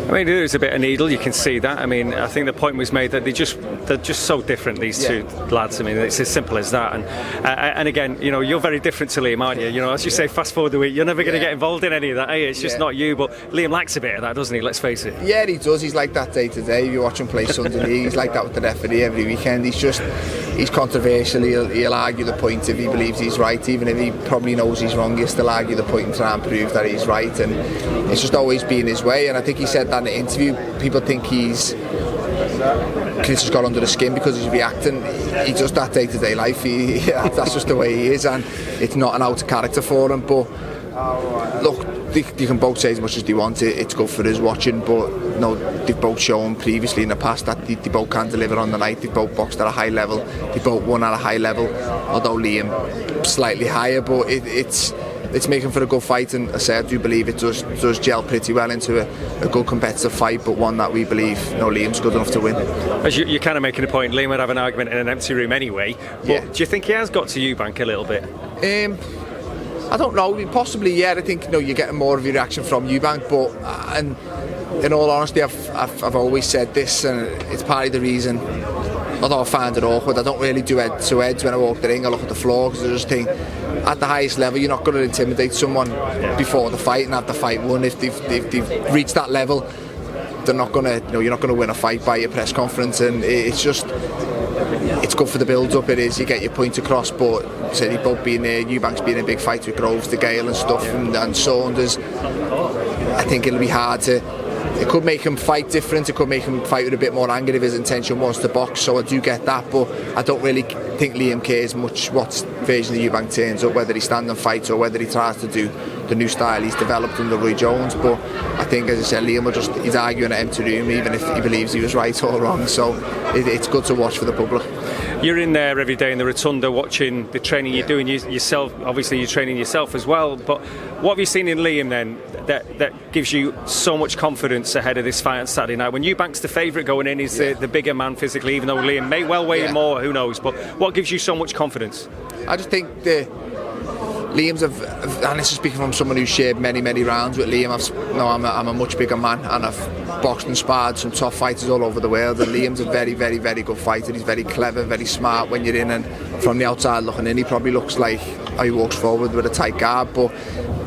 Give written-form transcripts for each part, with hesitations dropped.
I mean, there's a bit of needle, you can see that. I mean, I think the point was made that they're just so different, these two lads. I mean, it's as simple as that. And again, you know, you're very different to Liam, aren't you? You know, as you say, fast forward the week, you're never going to get involved in any of that, are you? It's just not you. But Liam lacks a bit of that, doesn't he? Let's face it. Yeah, he does. He's like that day to day. If you watch him play Sunday league, he's like that with the referee every weekend. He's controversial. He'll argue the point if he believes he's right, even if he probably knows he's wrong. He'll still argue the point and try and prove that he's right. And it's just always been his way. And I think he said that in the interview. People think Chris has got under the skin because he's reacting. He does that day-to-day life. That's just the way he is, and it's not an out of character for him. But look, they can both say as much as they want. It's good for us watching, but no, they've both shown previously in the past that they both can deliver on the night. They've both boxed at a high level. They both won at a high level, although Liam slightly higher. But it's making for a good fight, and I do believe it does gel pretty well into a good competitive fight, but one that we believe Liam's good enough to win. As you're kind of making a point, Liam would have an argument in an empty room anyway, but do you think he has got to Eubank a little bit? I don't know, possibly, yeah. I think you're getting more of a reaction from Eubank, but and in all honesty, I've always said this, and it's partly the reason. Although I find it awkward, I don't really do head-to-heads when I walk the ring. I look at the floor because I just think at the highest level you're not going to intimidate someone before the fight and have the fight won. If they've reached that level, they're not going to, you're not going to win a fight by your press conference. And it's good for the build-up. It is. You get your point across, but certainly both being there, Eubank's been a big fight with Groves, the Gale and stuff, and Saunders. I think it'll be hard to. It could make him fight different. It could make him fight with a bit more anger if his intention was to box. So I do get that, but I don't really think Liam cares much what version of Eubank turns up, whether he stands and fights or whether he tries to do the new style he's developed under Roy Jones. But I think, as I said, Liam he's arguing at empty room, even if he believes he was right or wrong. So it's good to watch for the public. You're in there every day in the rotunda watching the training you're doing yourself. Obviously, you're training yourself as well. But what have you seen in Liam then that gives you so much confidence ahead of this fight on Saturday night? When Eubank's the favourite going in, he's the bigger man physically, even though Liam may well weigh more, who knows? But what gives you so much confidence? I just think Liam's and this is speaking from someone who's shared many rounds with Liam. I'm a much bigger man, and I've boxed and sparred some top fighters all over the world, and Liam's a very good fighter. He's very clever, very smart when you're in, and from the outside looking in, he probably looks like how he walks forward with a tight guard, but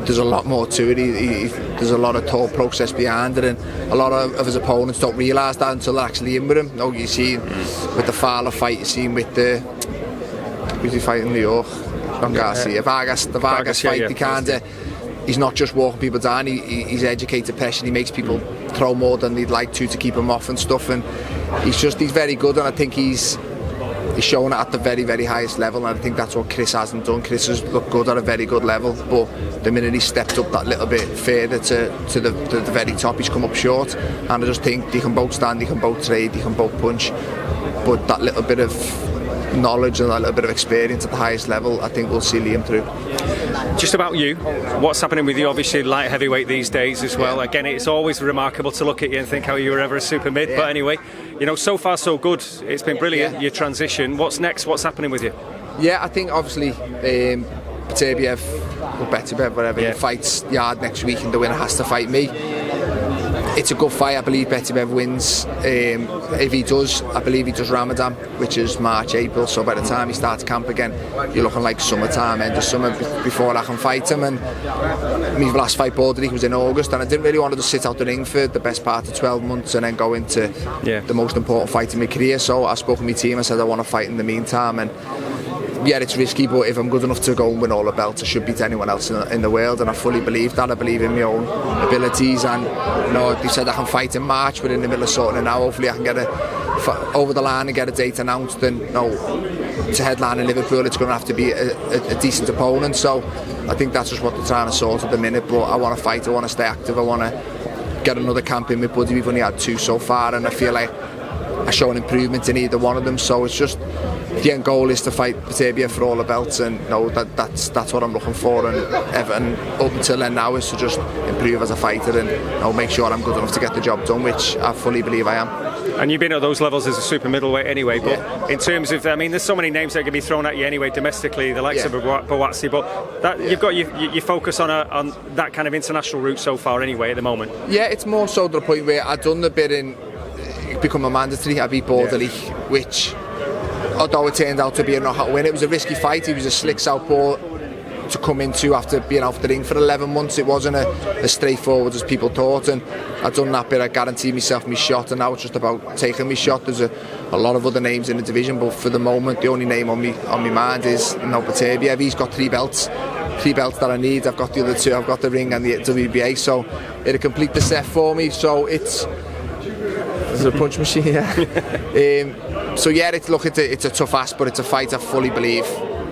there's a lot more to it. There's a lot of thought process behind it, and a lot of his opponents don't realise that until they're actually in with him. You see with the Fowler fight, you see him with who's he fighting in New York? Garcia, the Vargas fight. He's not just walking people down. He's educated pressure. He makes people throw more than they'd like to keep him off and stuff. And he's very good. And I think he's showing it at the very highest level. And I think that's what Chris hasn't done. Chris has looked good at a very good level, but the minute he stepped up that little bit further to the very top, he's come up short. And I just think they can both stand, they can both trade, they can both punch. But that little bit of knowledge and a little bit of experience at the highest level, I think we'll see Liam through. Just about you, what's happening with you? Obviously light heavyweight these days as well. Again, it's always remarkable to look at you and think how you were ever a super mid, but anyway, so far so good. It's been brilliant, your transition. What's next? What's happening with you? I think obviously Beterbiev or Beterbiev, whatever, he fights Yard next week, and the winner has to fight me. It's a good fight. I believe Beterbiev wins. If he does, I believe he does Ramadan, which is March, April. So by the time he starts camp again, you're looking like summertime, end of summer, before I can fight him. And my last fight, Border League, was in August, and I didn't really want to just sit out the ring for the best part of 12 months and then go into the most important fight in my career. So I spoke to my team and said I want to fight in the meantime. And it's risky, but if I'm good enough to go and win all the belts, I should beat anyone else in the world, and I fully believe that. I believe in my own abilities, and they said I can fight in March. We're in the middle of sorting it now. Hopefully I can get over the line and get a date announced, and to headline in Liverpool, it's going to have to be a decent opponent. So I think that's just what they're trying to sort at the minute, but I want to fight, I want to stay active, I want to get another camp in with Buddy. We've only had 2 so far, and I feel like I show an improvement in either one of them. So it's just the end goal is to fight Beterbiev for all the belts, and that's what I'm looking for. And up until then now is to just improve as a fighter and make sure I'm good enough to get the job done, which I fully believe I am. And you've been at those levels as a super middleweight anyway, but in terms of, I mean, there's so many names that are going to be thrown at you anyway domestically, the likes of Bawatsi, but that, you've got your focus on that kind of international route so far anyway at the moment. Yeah, it's more so to the point where I've done the bit in become a mandatory. I beat Borderly, which, although it turned out to be a knockout win, it was a risky fight. He was a slick southpaw to come into after being out the ring for 11 months. It wasn't as straightforward as people thought, and I'd done that bit. I guaranteed myself my shot, and now it's just about taking my shot. There's a lot of other names in the division, but for the moment the only name on my mind is Bataviav. He's got 3 belts that I need. I've got the other 2. I've got the ring and the WBA, so it'll complete the set for me. So it's a punch machine, yeah. So yeah, it's a tough ask, but it's a fight I fully believe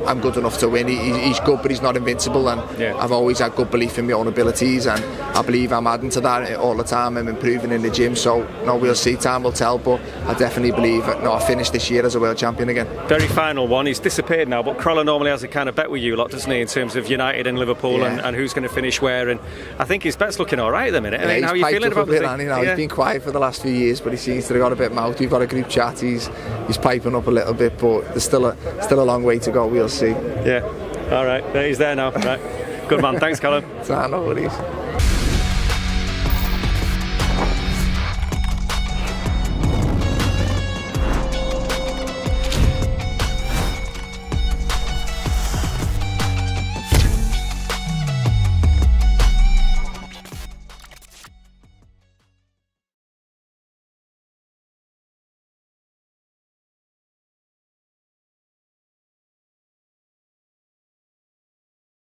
I'm good enough to win. He's good, but he's not invincible, and I've always had good belief in my own abilities, and I believe I'm adding to that all the time. I'm improving in the gym, so we'll see, time will tell, but I definitely believe I finished this year as a world champion again. Very final one, he's disappeared now, but Crolla normally has a kind of bet with you lot, doesn't he, in terms of United and Liverpool and who's going to finish where, and I think his bet's looking alright at the minute. I mean, how are you feeling about it? He's been quiet for the last few years, but he seems to have got a bit mouthy. We've got a group chat, he's piping up a little bit, but there's still a long way to go, we'll see. Yeah, alright, he's there now. Right. Good man, thanks Callum. No worries.